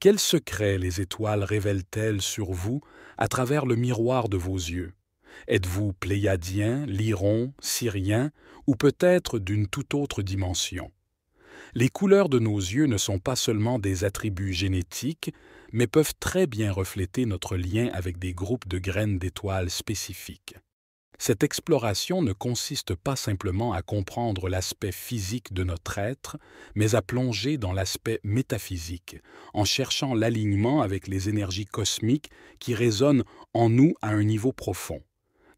Quels secrets les étoiles révèlent-elles sur vous à travers le miroir de vos yeux? Êtes-vous pléiadien, lyron, syrien ou peut-être d'une toute autre dimension? Les couleurs de nos yeux ne sont pas seulement des attributs génétiques, mais peuvent très bien refléter notre lien avec des groupes de graines d'étoiles spécifiques. Cette exploration ne consiste pas simplement à comprendre l'aspect physique de notre être, mais à plonger dans l'aspect métaphysique, en cherchant l'alignement avec les énergies cosmiques qui résonnent en nous à un niveau profond.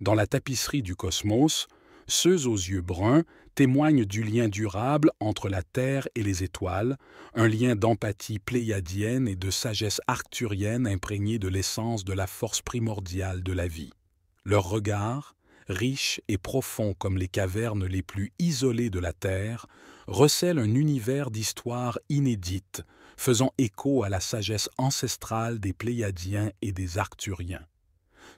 Dans la tapisserie du cosmos, ceux aux yeux bruns témoignent du lien durable entre la Terre et les étoiles, un lien d'empathie pléiadienne et de sagesse arcturienne imprégnée de l'essence de la force primordiale de la vie. Leur regard, riche et profond comme les cavernes les plus isolées de la Terre, recèle un univers d'histoires inédites, faisant écho à la sagesse ancestrale des Pléiadiens et des Arcturiens.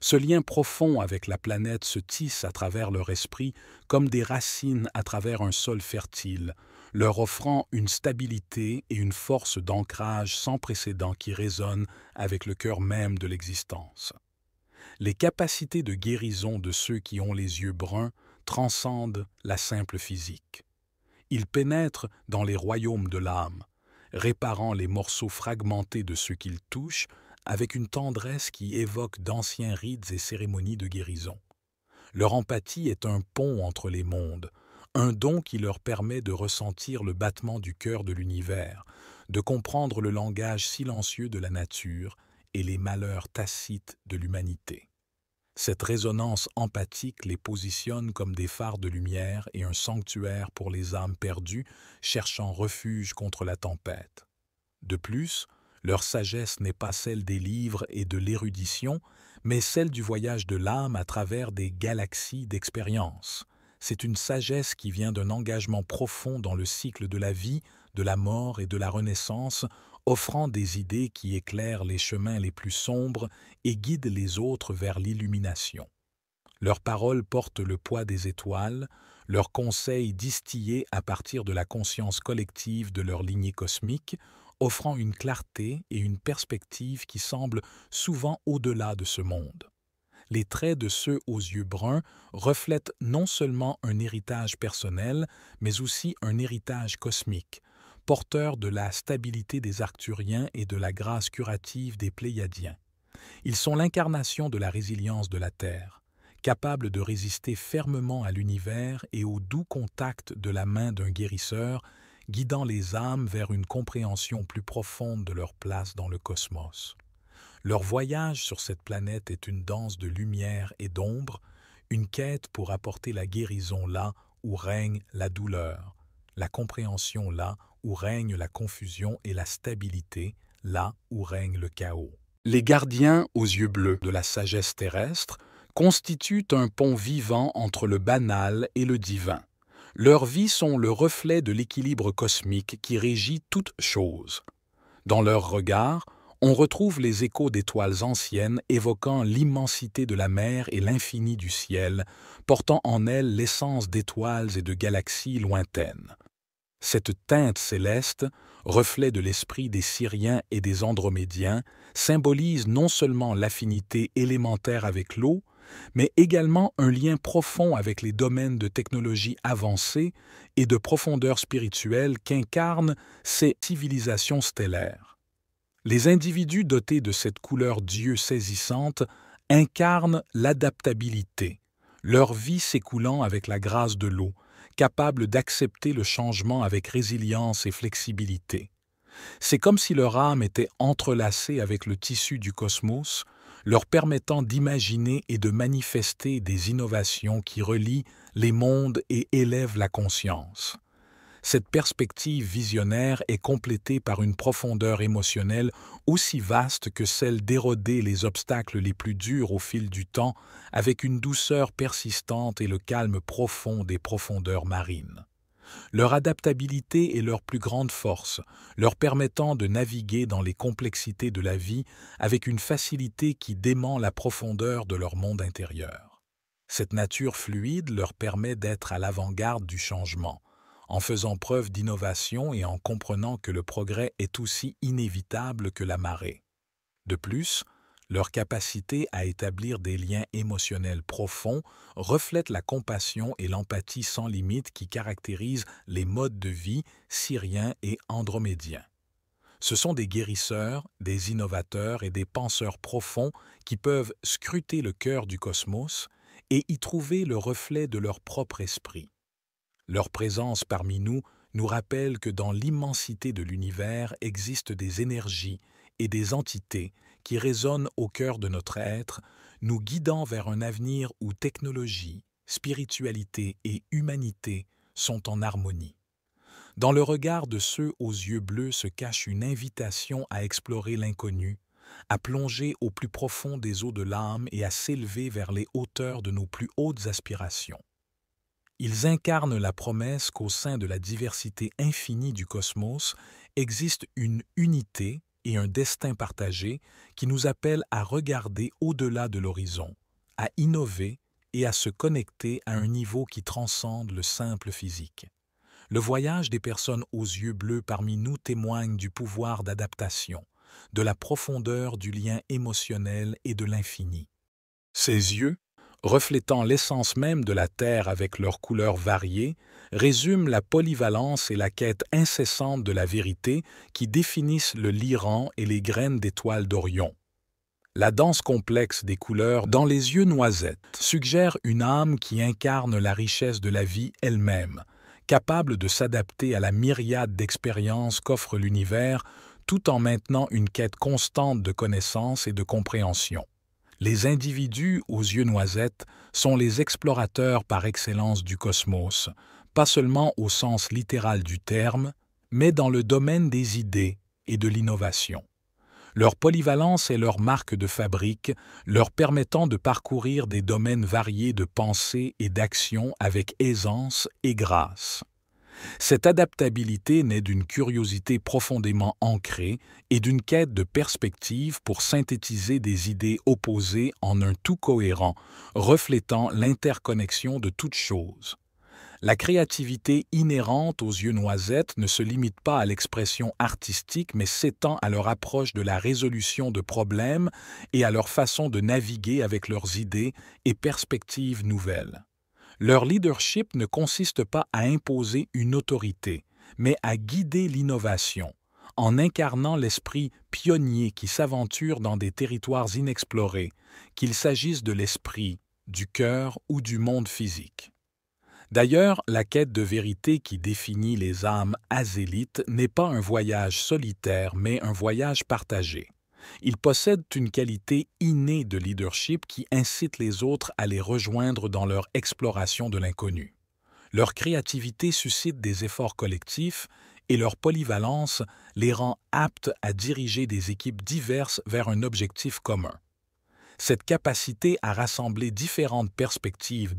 Ce lien profond avec la planète se tisse à travers leur esprit comme des racines à travers un sol fertile, leur offrant une stabilité et une force d'ancrage sans précédent qui résonnent avec le cœur même de l'existence. Les capacités de guérison de ceux qui ont les yeux bruns transcendent la simple physique. Ils pénètrent dans les royaumes de l'âme, réparant les morceaux fragmentés de ceux qu'ils touchent avec une tendresse qui évoque d'anciens rites et cérémonies de guérison. Leur empathie est un pont entre les mondes, un don qui leur permet de ressentir le battement du cœur de l'univers, de comprendre le langage silencieux de la nature et les malheurs tacites de l'humanité. Cette résonance empathique les positionne comme des phares de lumière et un sanctuaire pour les âmes perdues cherchant refuge contre la tempête. De plus, leur sagesse n'est pas celle des livres et de l'érudition, mais celle du voyage de l'âme à travers des galaxies d'expériences. C'est une sagesse qui vient d'un engagement profond dans le cycle de la vie, de la mort et de la renaissance, offrant des idées qui éclairent les chemins les plus sombres et guident les autres vers l'illumination. Leurs paroles portent le poids des étoiles, leurs conseils distillés à partir de la conscience collective de leur lignée cosmique, offrant une clarté et une perspective qui semblent souvent au-delà de ce monde. Les traits de ceux aux yeux bruns reflètent non seulement un héritage personnel, mais aussi un héritage cosmique, porteur de la stabilité des Arcturiens et de la grâce curative des Pléiadiens. Ils sont l'incarnation de la résilience de la Terre, capables de résister fermement à l'univers et au doux contact de la main d'un guérisseur, guidant les âmes vers une compréhension plus profonde de leur place dans le cosmos. Leur voyage sur cette planète est une danse de lumière et d'ombre, une quête pour apporter la guérison là où règne la douleur, la compréhension là où règne la confusion et la stabilité, là où règne le chaos. Les gardiens aux yeux bleus de la sagesse terrestre constituent un pont vivant entre le banal et le divin. Leurs vies sont le reflet de l'équilibre cosmique qui régit toute chose. Dans leur regard, on retrouve les échos d'étoiles anciennes évoquant l'immensité de la mer et l'infini du ciel, portant en elles l'essence d'étoiles et de galaxies lointaines. Cette teinte céleste, reflet de l'esprit des Syriens et des Andromédiens, symbolise non seulement l'affinité élémentaire avec l'eau, mais également un lien profond avec les domaines de technologie avancée et de profondeur spirituelle qu'incarnent ces civilisations stellaires. Les individus dotés de cette couleur Dieu saisissante incarnent l'adaptabilité, leur vie s'écoulant avec la grâce de l'eau, capables d'accepter le changement avec résilience et flexibilité. C'est comme si leur âme était entrelacée avec le tissu du cosmos, leur permettant d'imaginer et de manifester des innovations qui relient les mondes et élèvent la conscience. Cette perspective visionnaire est complétée par une profondeur émotionnelle aussi vaste que celle d'éroder les obstacles les plus durs au fil du temps avec une douceur persistante et le calme profond des profondeurs marines. Leur adaptabilité est leur plus grande force, leur permettant de naviguer dans les complexités de la vie avec une facilité qui dément la profondeur de leur monde intérieur. Cette nature fluide leur permet d'être à l'avant-garde du changement, en faisant preuve d'innovation et en comprenant que le progrès est aussi inévitable que la marée. De plus, leur capacité à établir des liens émotionnels profonds reflète la compassion et l'empathie sans limite qui caractérisent les modes de vie syriens et andromédiens. Ce sont des guérisseurs, des innovateurs et des penseurs profonds qui peuvent scruter le cœur du cosmos et y trouver le reflet de leur propre esprit. Leur présence parmi nous rappelle que dans l'immensité de l'univers existent des énergies et des entités qui résonnent au cœur de notre être, nous guidant vers un avenir où technologie, spiritualité et humanité sont en harmonie. Dans le regard de ceux aux yeux bleus se cache une invitation à explorer l'inconnu, à plonger au plus profond des eaux de l'âme et à s'élever vers les hauteurs de nos plus hautes aspirations. Ils incarnent la promesse qu'au sein de la diversité infinie du cosmos existe une unité et un destin partagé qui nous appellent à regarder au-delà de l'horizon, à innover et à se connecter à un niveau qui transcende le simple physique. Le voyage des personnes aux yeux bleus parmi nous témoigne du pouvoir d'adaptation, de la profondeur du lien émotionnel et de l'infini. Ces yeux, reflétant l'essence même de la Terre avec leurs couleurs variées, résument la polyvalence et la quête incessante de la vérité qui définissent le Lyran et les graines d'étoiles d'Orion. La danse complexe des couleurs dans les yeux noisettes suggère une âme qui incarne la richesse de la vie elle-même, capable de s'adapter à la myriade d'expériences qu'offre l'univers tout en maintenant une quête constante de connaissance et de compréhension. Les individus aux yeux noisettes sont les explorateurs par excellence du cosmos, pas seulement au sens littéral du terme, mais dans le domaine des idées et de l'innovation. Leur polyvalence est leur marque de fabrique, leur permettant de parcourir des domaines variés de pensée et d'action avec aisance et grâce. Cette adaptabilité naît d'une curiosité profondément ancrée et d'une quête de perspective pour synthétiser des idées opposées en un tout cohérent, reflétant l'interconnexion de toutes choses. La créativité inhérente aux yeux noisettes ne se limite pas à l'expression artistique mais s'étend à leur approche de la résolution de problèmes et à leur façon de naviguer avec leurs idées et perspectives nouvelles. Leur leadership ne consiste pas à imposer une autorité, mais à guider l'innovation, en incarnant l'esprit pionnier qui s'aventure dans des territoires inexplorés, qu'il s'agisse de l'esprit, du cœur ou du monde physique. D'ailleurs, la quête de vérité qui définit les âmes azélites n'est pas un voyage solitaire, mais un voyage partagé. Ils possèdent une qualité innée de leadership qui incite les autres à les rejoindre dans leur exploration de l'inconnu. Leur créativité suscite des efforts collectifs et leur polyvalence les rend aptes à diriger des équipes diverses vers un objectif commun. Cette capacité à rassembler différentes perspectives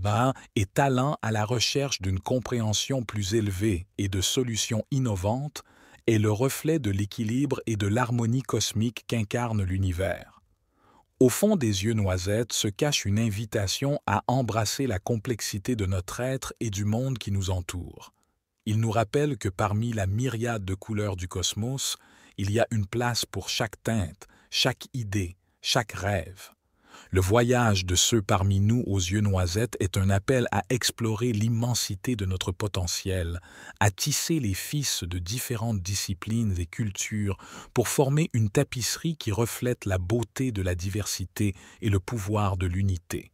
et talents à la recherche d'une compréhension plus élevée et de solutions innovantes est le reflet de l'équilibre et de l'harmonie cosmique qu'incarne l'univers. Au fond des yeux noisettes se cache une invitation à embrasser la complexité de notre être et du monde qui nous entoure. Il nous rappelle que parmi la myriade de couleurs du cosmos, il y a une place pour chaque teinte, chaque idée, chaque rêve. Le voyage de ceux parmi nous aux yeux noisettes est un appel à explorer l'immensité de notre potentiel, à tisser les fils de différentes disciplines et cultures pour former une tapisserie qui reflète la beauté de la diversité et le pouvoir de l'unité.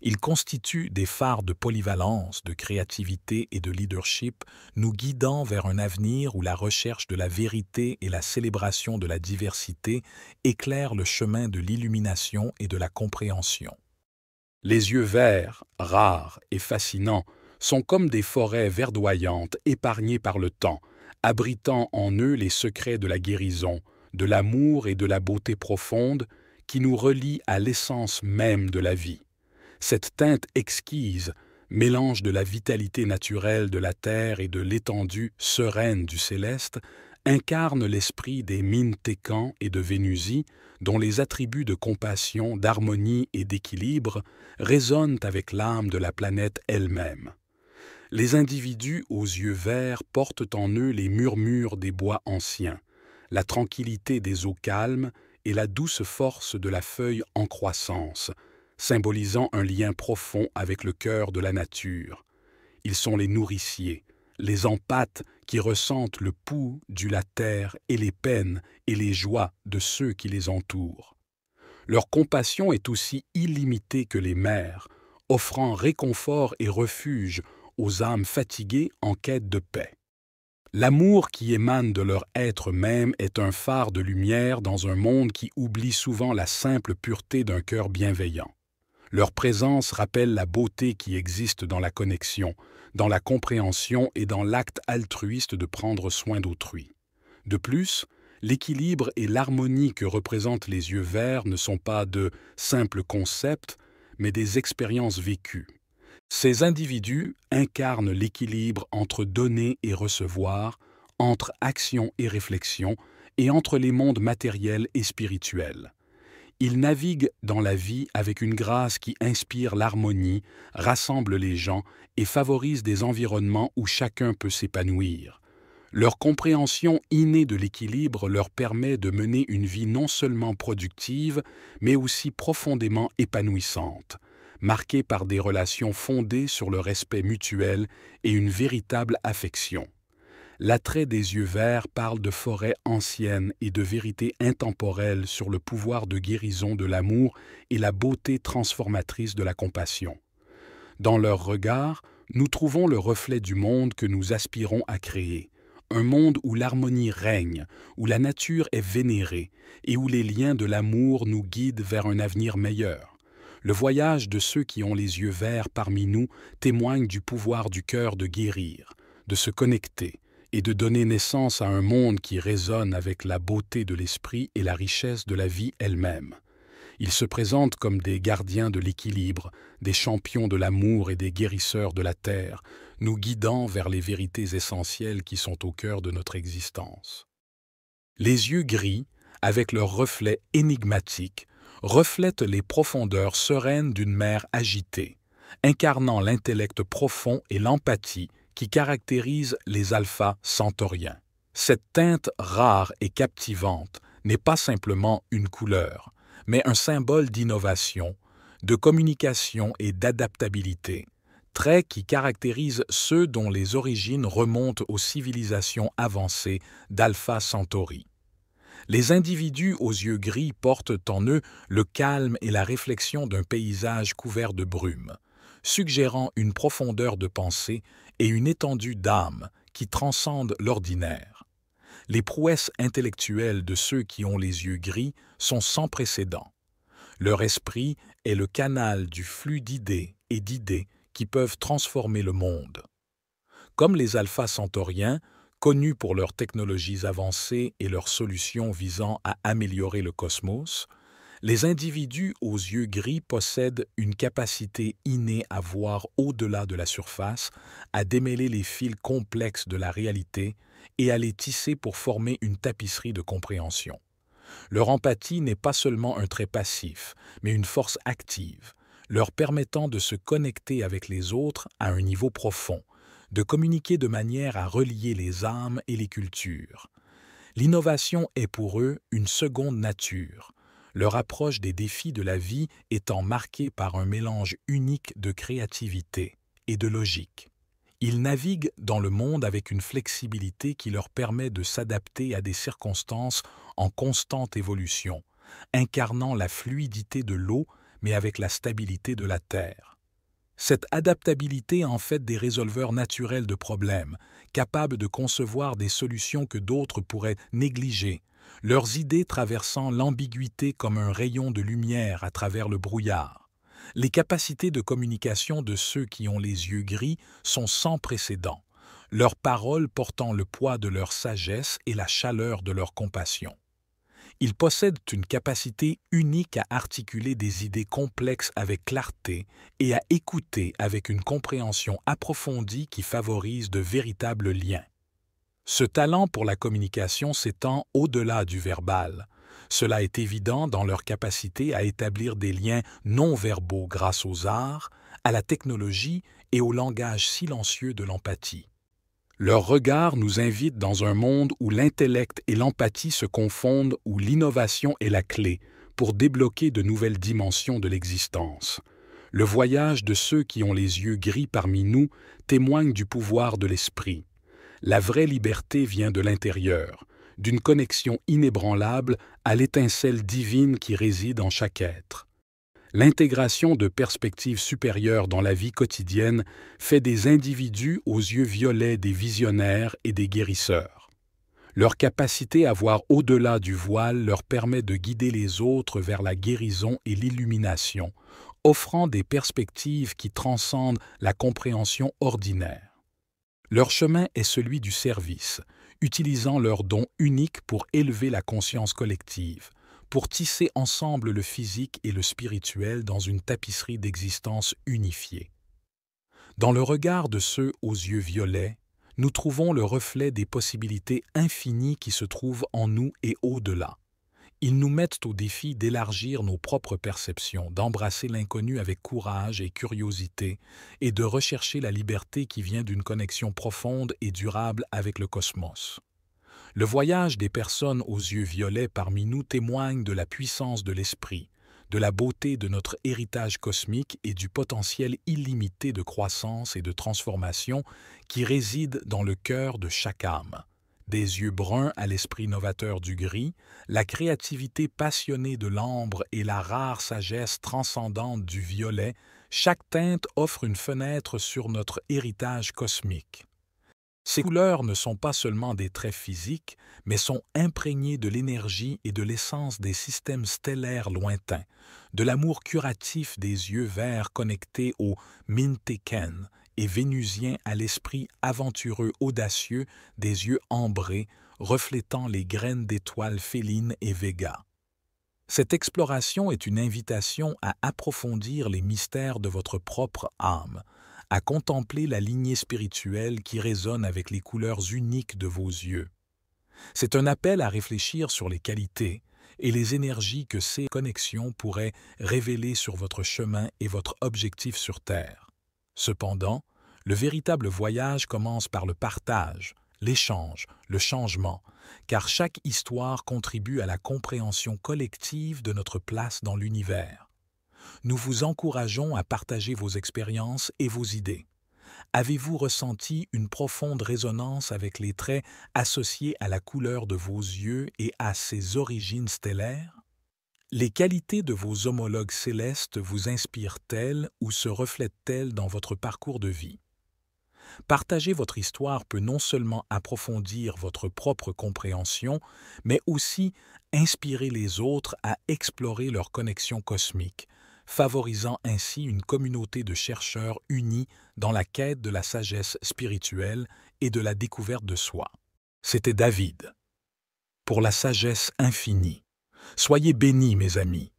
Ils constituent des phares de polyvalence, de créativité et de leadership, nous guidant vers un avenir où la recherche de la vérité et la célébration de la diversité éclairent le chemin de l'illumination et de la compréhension. Les yeux verts, rares et fascinants, sont comme des forêts verdoyantes épargnées par le temps, abritant en eux les secrets de la guérison, de l'amour et de la beauté profonde qui nous relient à l'essence même de la vie. Cette teinte exquise, mélange de la vitalité naturelle de la terre et de l'étendue sereine du céleste, incarne l'esprit des Mintékans et de Vénusie, dont les attributs de compassion, d'harmonie et d'équilibre résonnent avec l'âme de la planète elle-même. Les individus aux yeux verts portent en eux les murmures des bois anciens, la tranquillité des eaux calmes et la douce force de la feuille en croissance, symbolisant un lien profond avec le cœur de la nature. Ils sont les nourriciers, les empâtes qui ressentent le pouls de la terre et les peines et les joies de ceux qui les entourent. Leur compassion est aussi illimitée que les mers, offrant réconfort et refuge aux âmes fatiguées en quête de paix. L'amour qui émane de leur être même est un phare de lumière dans un monde qui oublie souvent la simple pureté d'un cœur bienveillant. Leur présence rappelle la beauté qui existe dans la connexion, dans la compréhension et dans l'acte altruiste de prendre soin d'autrui. De plus, l'équilibre et l'harmonie que représentent les yeux verts ne sont pas de simples concepts, mais des expériences vécues. Ces individus incarnent l'équilibre entre donner et recevoir, entre action et réflexion, et entre les mondes matériels et spirituels. Ils naviguent dans la vie avec une grâce qui inspire l'harmonie, rassemble les gens et favorise des environnements où chacun peut s'épanouir. Leur compréhension innée de l'équilibre leur permet de mener une vie non seulement productive, mais aussi profondément épanouissante, marquée par des relations fondées sur le respect mutuel et une véritable affection. L'attrait des yeux verts parle de forêts anciennes et de vérités intemporelles sur le pouvoir de guérison de l'amour et la beauté transformatrice de la compassion. Dans leur regard, nous trouvons le reflet du monde que nous aspirons à créer, un monde où l'harmonie règne, où la nature est vénérée et où les liens de l'amour nous guident vers un avenir meilleur. Le voyage de ceux qui ont les yeux verts parmi nous témoigne du pouvoir du cœur de guérir, de se connecter et de donner naissance à un monde qui résonne avec la beauté de l'esprit et la richesse de la vie elle-même. Ils se présentent comme des gardiens de l'équilibre, des champions de l'amour et des guérisseurs de la terre, nous guidant vers les vérités essentielles qui sont au cœur de notre existence. Les yeux gris, avec leurs reflets énigmatiques, reflètent les profondeurs sereines d'une mer agitée, incarnant l'intellect profond et l'empathie qui caractérisent les alphas centauriens. Cette teinte rare et captivante n'est pas simplement une couleur, mais un symbole d'innovation, de communication et d'adaptabilité, traits qui caractérisent ceux dont les origines remontent aux civilisations avancées d'Alpha Centauri. Les individus aux yeux gris portent en eux le calme et la réflexion d'un paysage couvert de brume, suggérant une profondeur de pensée et une étendue d'âme qui transcendent l'ordinaire. Les prouesses intellectuelles de ceux qui ont les yeux gris sont sans précédent. Leur esprit est le canal du flux d'idées et d'idées qui peuvent transformer le monde. Comme les alphas centauriens, connus pour leurs technologies avancées et leurs solutions visant à améliorer le cosmos, les individus aux yeux gris possèdent une capacité innée à voir au-delà de la surface, à démêler les fils complexes de la réalité et à les tisser pour former une tapisserie de compréhension. Leur empathie n'est pas seulement un trait passif, mais une force active, leur permettant de se connecter avec les autres à un niveau profond, de communiquer de manière à relier les âmes et les cultures. L'innovation est pour eux une seconde nature, leur approche des défis de la vie étant marquée par un mélange unique de créativité et de logique. Ils naviguent dans le monde avec une flexibilité qui leur permet de s'adapter à des circonstances en constante évolution, incarnant la fluidité de l'eau mais avec la stabilité de la terre. Cette adaptabilité en fait des résolveurs naturels de problèmes, capables de concevoir des solutions que d'autres pourraient négliger, leurs idées traversant l'ambiguïté comme un rayon de lumière à travers le brouillard. Les capacités de communication de ceux qui ont les yeux gris sont sans précédent, leurs paroles portant le poids de leur sagesse et la chaleur de leur compassion. Ils possèdent une capacité unique à articuler des idées complexes avec clarté et à écouter avec une compréhension approfondie qui favorise de véritables liens. Ce talent pour la communication s'étend au-delà du verbal. Cela est évident dans leur capacité à établir des liens non verbaux grâce aux arts, à la technologie et au langage silencieux de l'empathie. Leur regard nous invite dans un monde où l'intellect et l'empathie se confondent, où l'innovation est la clé pour débloquer de nouvelles dimensions de l'existence. Le voyage de ceux qui ont les yeux gris parmi nous témoigne du pouvoir de l'esprit. La vraie liberté vient de l'intérieur, d'une connexion inébranlable à l'étincelle divine qui réside en chaque être. L'intégration de perspectives supérieures dans la vie quotidienne fait des individus aux yeux violets des visionnaires et des guérisseurs. Leur capacité à voir au-delà du voile leur permet de guider les autres vers la guérison et l'illumination, offrant des perspectives qui transcendent la compréhension ordinaire. Leur chemin est celui du service, utilisant leurs dons uniques pour élever la conscience collective, pour tisser ensemble le physique et le spirituel dans une tapisserie d'existence unifiée. Dans le regard de ceux aux yeux violets, nous trouvons le reflet des possibilités infinies qui se trouvent en nous et au-delà. Ils nous mettent au défi d'élargir nos propres perceptions, d'embrasser l'inconnu avec courage et curiosité, et de rechercher la liberté qui vient d'une connexion profonde et durable avec le cosmos. Le voyage des personnes aux yeux violets parmi nous témoigne de la puissance de l'esprit, de la beauté de notre héritage cosmique et du potentiel illimité de croissance et de transformation qui réside dans le cœur de chaque âme. Des yeux bruns à l'esprit novateur du gris, la créativité passionnée de l'ambre et la rare sagesse transcendante du violet, chaque teinte offre une fenêtre sur notre héritage cosmique. Ces couleurs ne sont pas seulement des traits physiques, mais sont imprégnées de l'énergie et de l'essence des systèmes stellaires lointains, de l'amour curatif des yeux verts connectés au Minteken et vénusien à l'esprit aventureux audacieux des yeux ambrés, reflétant les graines d'étoiles Félines et Véga. Cette exploration est une invitation à approfondir les mystères de votre propre âme, à contempler la lignée spirituelle qui résonne avec les couleurs uniques de vos yeux. C'est un appel à réfléchir sur les qualités et les énergies que ces connexions pourraient révéler sur votre chemin et votre objectif sur Terre. Cependant, le véritable voyage commence par le partage, l'échange, le changement, car chaque histoire contribue à la compréhension collective de notre place dans l'univers. Nous vous encourageons à partager vos expériences et vos idées. Avez-vous ressenti une profonde résonance avec les traits associés à la couleur de vos yeux et à ses origines stellaires? Les qualités de vos homologues célestes vous inspirent-elles ou se reflètent-elles dans votre parcours de vie? Partager votre histoire peut non seulement approfondir votre propre compréhension, mais aussi inspirer les autres à explorer leur connexion cosmique, favorisant ainsi une communauté de chercheurs unis dans la quête de la sagesse spirituelle et de la découverte de soi. C'était David. Pour la sagesse infinie. Soyez bénis, mes amis.